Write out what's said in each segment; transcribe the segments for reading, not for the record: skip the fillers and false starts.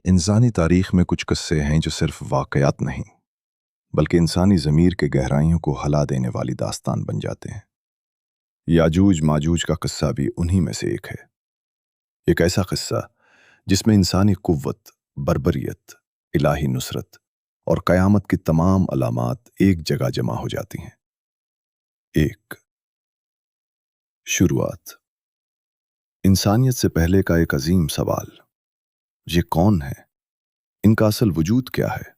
انسانی تاریخ میں کچھ قصے ہیں جو صرف واقعات نہیں بلکہ انسانی ضمیر کے گہرائیوں کو ہلا دینے والی داستان بن جاتے ہیں۔ یاجوج ماجوج کا قصہ بھی انہی میں سے ایک ہے۔ ایک ایسا قصہ جس میں انسانی قوت، بربریت، الہی نصرت اور قیامت کی تمام علامات ایک جگہ جمع ہو جاتی ہیں۔ ایک شروعات۔ انسانیت سے پہلے کا ایک عظیم سوال، یہ کون ہے؟ ان کا اصل وجود کیا ہے؟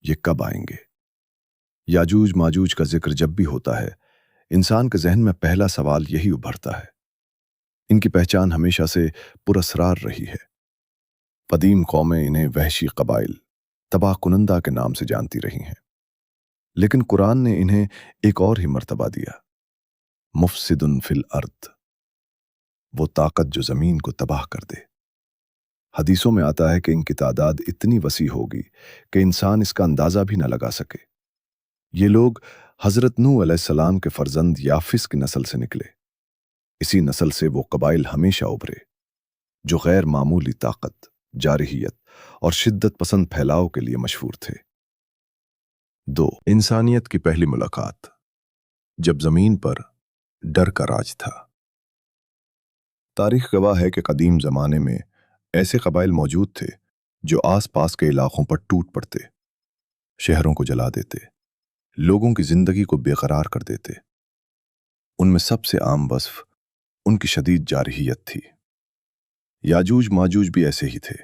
یہ کب آئیں گے؟ یاجوج ماجوج کا ذکر جب بھی ہوتا ہے، انسان کے ذہن میں پہلا سوال یہی ابھرتا ہے۔ ان کی پہچان ہمیشہ سے پراسرار رہی ہے۔ قدیم قومیں انہیں وحشی قبائل، تباہ کنندہ کے نام سے جانتی رہی ہیں، لیکن قرآن نے انہیں ایک اور ہی مرتبہ دیا، مفسد فی الارض، وہ طاقت جو زمین کو تباہ کر دے۔ حدیثوں میں آتا ہے کہ ان کی تعداد اتنی وسیع ہوگی کہ انسان اس کا اندازہ بھی نہ لگا سکے۔ یہ لوگ حضرت نوح علیہ السلام کے فرزند یافس کی نسل سے نکلے۔ اسی نسل سے وہ قبائل ہمیشہ ابھرے جو غیر معمولی طاقت، جارحیت اور شدت پسند پھیلاؤ کے لیے مشہور تھے۔ دو انسانیت کی پہلی ملاقات، جب زمین پر ڈر کا راج تھا۔ تاریخ گواہ ہے کہ قدیم زمانے میں ایسے قبائل موجود تھے جو آس پاس کے علاقوں پر ٹوٹ پڑتے، شہروں کو جلا دیتے، لوگوں کی زندگی کو بے قرار کر دیتے۔ ان میں سب سے عام وصف ان کی شدید جارحیت تھی۔ یاجوج ماجوج بھی ایسے ہی تھے۔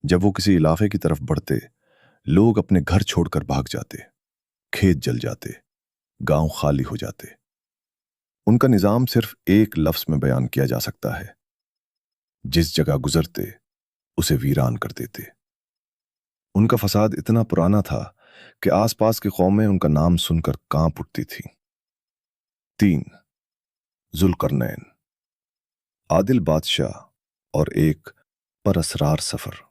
جب وہ کسی علاقے کی طرف بڑھتے، لوگ اپنے گھر چھوڑ کر بھاگ جاتے، کھیت جل جاتے، گاؤں خالی ہو جاتے۔ ان کا نظام صرف ایک لفظ میں بیان کیا جا سکتا ہے، جس جگہ گزرتے اسے ویران کر دیتے۔ ان کا فساد اتنا پرانا تھا کہ آس پاس کی قومیں ان کا نام سن کر کانپ اٹھتی تھیں۔ تین ذوالقرنین، عادل بادشاہ اور ایک پراسرار سفر۔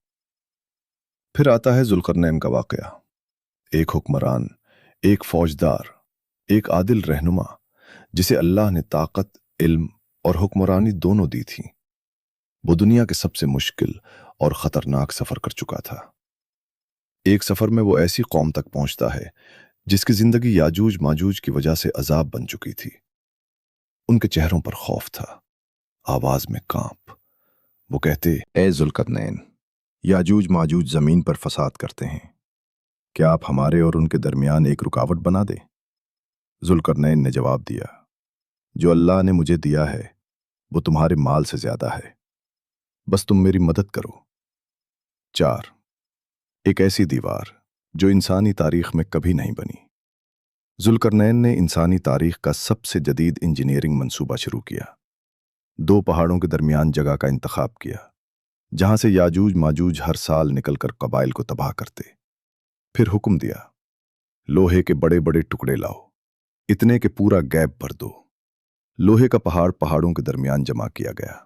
پھر آتا ہے ذوالقرنین کا واقعہ، ایک حکمران، ایک فوجدار، ایک عادل رہنما جسے اللہ نے طاقت، علم اور حکمرانی دونوں دی تھی۔ وہ دنیا کے سب سے مشکل اور خطرناک سفر کر چکا تھا۔ ایک سفر میں وہ ایسی قوم تک پہنچتا ہے جس کی زندگی یاجوج ماجوج کی وجہ سے عذاب بن چکی تھی۔ ان کے چہروں پر خوف تھا، آواز میں کانپ۔ وہ کہتے، اے ذوالقرنین، یاجوج ماجوج زمین پر فساد کرتے ہیں، کیا آپ ہمارے اور ان کے درمیان ایک رکاوٹ بنا دیں؟ ذوالقرنین نے جواب دیا، جو اللہ نے مجھے دیا ہے وہ تمہارے مال سے زیادہ ہے، بس تم میری مدد کرو۔ چار ایک ایسی دیوار جو انسانی تاریخ میں کبھی نہیں بنی۔ ذوالقرنین نے انسانی تاریخ کا سب سے جدید انجینئرنگ منصوبہ شروع کیا۔ دو پہاڑوں کے درمیان جگہ کا انتخاب کیا جہاں سے یاجوج ماجوج ہر سال نکل کر قبائل کو تباہ کرتے۔ پھر حکم دیا، لوہے کے بڑے بڑے ٹکڑے لاؤ، اتنے کہ پورا گیپ بھر دو۔ لوہے کا پہاڑ پہاڑوں کے درمیان جمع کیا گیا،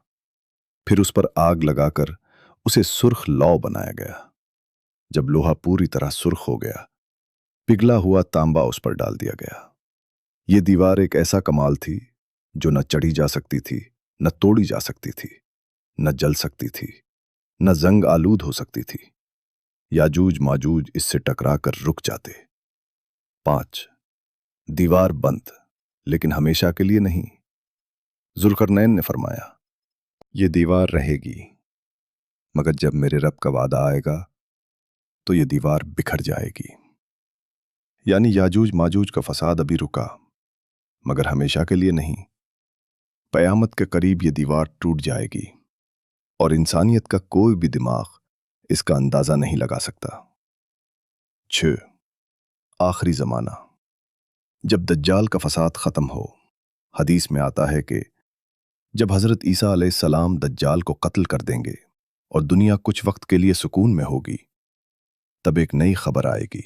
پھر اس پر آگ لگا کر اسے سرخ لو بنایا گیا۔ جب لوہا پوری طرح سرخ ہو گیا، پگھلا ہوا تانبا اس پر ڈال دیا گیا۔ یہ دیوار ایک ایسا کمال تھی جو نہ چڑھی جا سکتی تھی، نہ توڑی جا سکتی تھی، نہ جل سکتی تھی، نہ زنگ آلود ہو سکتی تھی۔ یاجوج ماجوج اس سے ٹکرا کر رک جاتے۔ پانچ دیوار بند، لیکن ہمیشہ کے لیے نہیں۔ ذوالقرنین نے فرمایا، یہ دیوار رہے گی، مگر جب میرے رب کا وعدہ آئے گا تو یہ دیوار بکھر جائے گی۔ یعنی یاجوج ماجوج کا فساد ابھی رکا، مگر ہمیشہ کے لیے نہیں۔ قیامت کے قریب یہ دیوار ٹوٹ جائے گی، اور انسانیت کا کوئی بھی دماغ اس کا اندازہ نہیں لگا سکتا۔ 6 آخری زمانہ، جب دجال کا فساد ختم ہو۔ حدیث میں آتا ہے کہ جب حضرت عیسیٰ علیہ السلام دجال کو قتل کر دیں گے اور دنیا کچھ وقت کے لیے سکون میں ہوگی، تب ایک نئی خبر آئے گی۔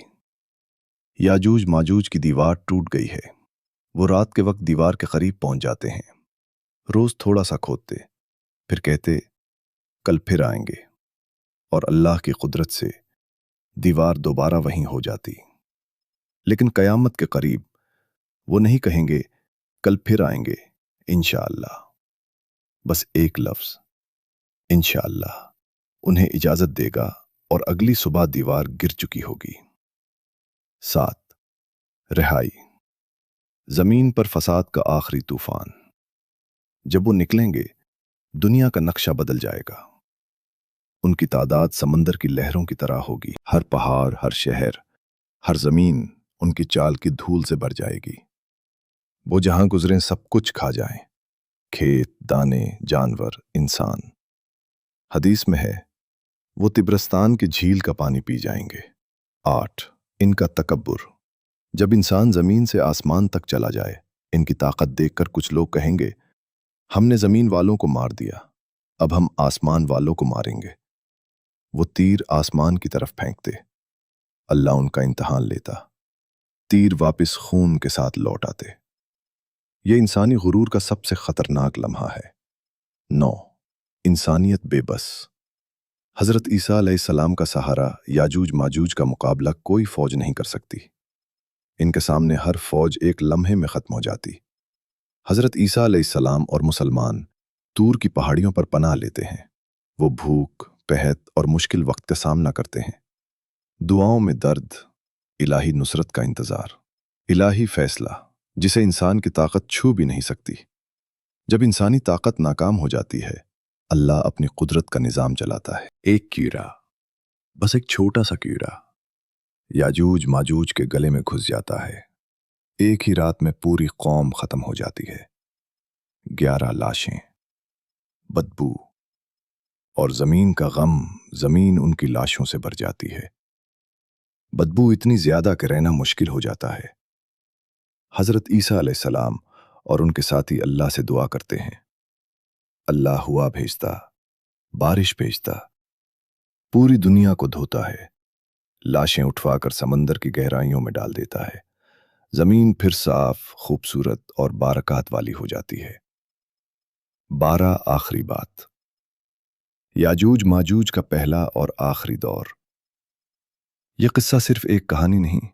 یاجوج ماجوج کی دیوار ٹوٹ گئی ہے۔ وہ رات کے وقت دیوار کے قریب پہنچ جاتے ہیں، روز تھوڑا سا کھودتے، پھر کہتے کل پھر آئیں گے، اور اللہ کی قدرت سے دیوار دوبارہ وہیں ہو جاتی۔ لیکن قیامت کے قریب وہ نہیں کہیں گے کل پھر آئیں گے انشاءاللہ، بس ایک لفظ انشاءاللہ۔ انہیں اجازت دے گا اور اگلی صبح دیوار گر چکی ہوگی۔ 7 رہائی، زمین پر فساد کا آخری طوفان۔ جب وہ نکلیں گے دنیا کا نقشہ بدل جائے گا۔ ان کی تعداد سمندر کی لہروں کی طرح ہوگی، ہر پہاڑ، ہر شہر، ہر زمین ان کی چال کی دھول سے بھر جائے گی۔ وہ جہاں گزریں سب کچھ کھا جائیں، کھیت، دانے، جانور، انسان۔ حدیث میں ہے وہ طبرستان کی جھیل کا پانی پی جائیں گے۔ 8 ان کا تکبر، جب انسان زمین سے آسمان تک چلا جائے ان کی طاقت دیکھ کر کچھ لوگ کہیں گے ہم نے زمین والوں کو مار دیا، اب ہم آسمان والوں کو ماریں گے۔ وہ تیر آسمان کی طرف پھینکتے، اللہ ان کا امتحان لیتا، تیر واپس خون کے ساتھ لوٹ آتے۔ یہ انسانی غرور کا سب سے خطرناک لمحہ ہے۔ 9 انسانیت بے بس، حضرت عیسیٰ علیہ السلام کا سہارا یاجوج ماجوج کا مقابلہ کوئی فوج نہیں کر سکتی۔ ان کے سامنے ہر فوج ایک لمحے میں ختم ہو جاتی۔ حضرت عیسیٰ علیہ السلام اور مسلمان طور کی پہاڑیوں پر پناہ لیتے ہیں۔ وہ بھوک، قحط اور مشکل وقت کا سامنا کرتے ہیں۔ دعاؤں میں درد، الہی نصرت کا انتظار، الہی فیصلہ جسے انسان کی طاقت چھو بھی نہیں سکتی۔ جب انسانی طاقت ناکام ہو جاتی ہے اللہ اپنی قدرت کا نظام چلاتا ہے۔ ایک کیڑا، بس ایک چھوٹا سا کیڑا، یاجوج ماجوج کے گلے میں گھس جاتا ہے۔ ایک ہی رات میں پوری قوم ختم ہو جاتی ہے۔ 11 لاشیں، بدبو اور زمین کا غم، زمین ان کی لاشوں سے بھر جاتی ہے۔ بدبو اتنی زیادہ کہ رہنا مشکل ہو جاتا ہے۔ حضرت عیسیٰ علیہ السلام اور ان کے ساتھی اللہ سے دعا کرتے ہیں، اللہ ہوا بھیجتا، بارش بھیجتا، پوری دنیا کو دھوتا ہے، لاشیں اٹھوا کر سمندر کی گہرائیوں میں ڈال دیتا ہے، زمین پھر صاف، خوبصورت اور برکات والی ہو جاتی ہے۔ 12 آخری بات، یاجوج ماجوج کا پہلا اور آخری دور۔ یہ قصہ صرف ایک کہانی نہیں،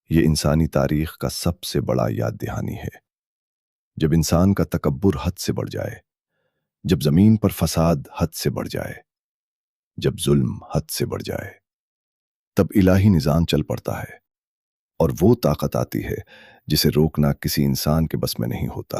یہ انسانی تاریخ کا سب سے بڑا یاد دہانی ہے۔ جب انسان کا تکبر حد سے بڑھ جائے، جب زمین پر فساد حد سے بڑھ جائے، جب ظلم حد سے بڑھ جائے، تب الہی نظام چل پڑتا ہے، اور وہ طاقت آتی ہے جسے روکنا کسی انسان کے بس میں نہیں ہوتا۔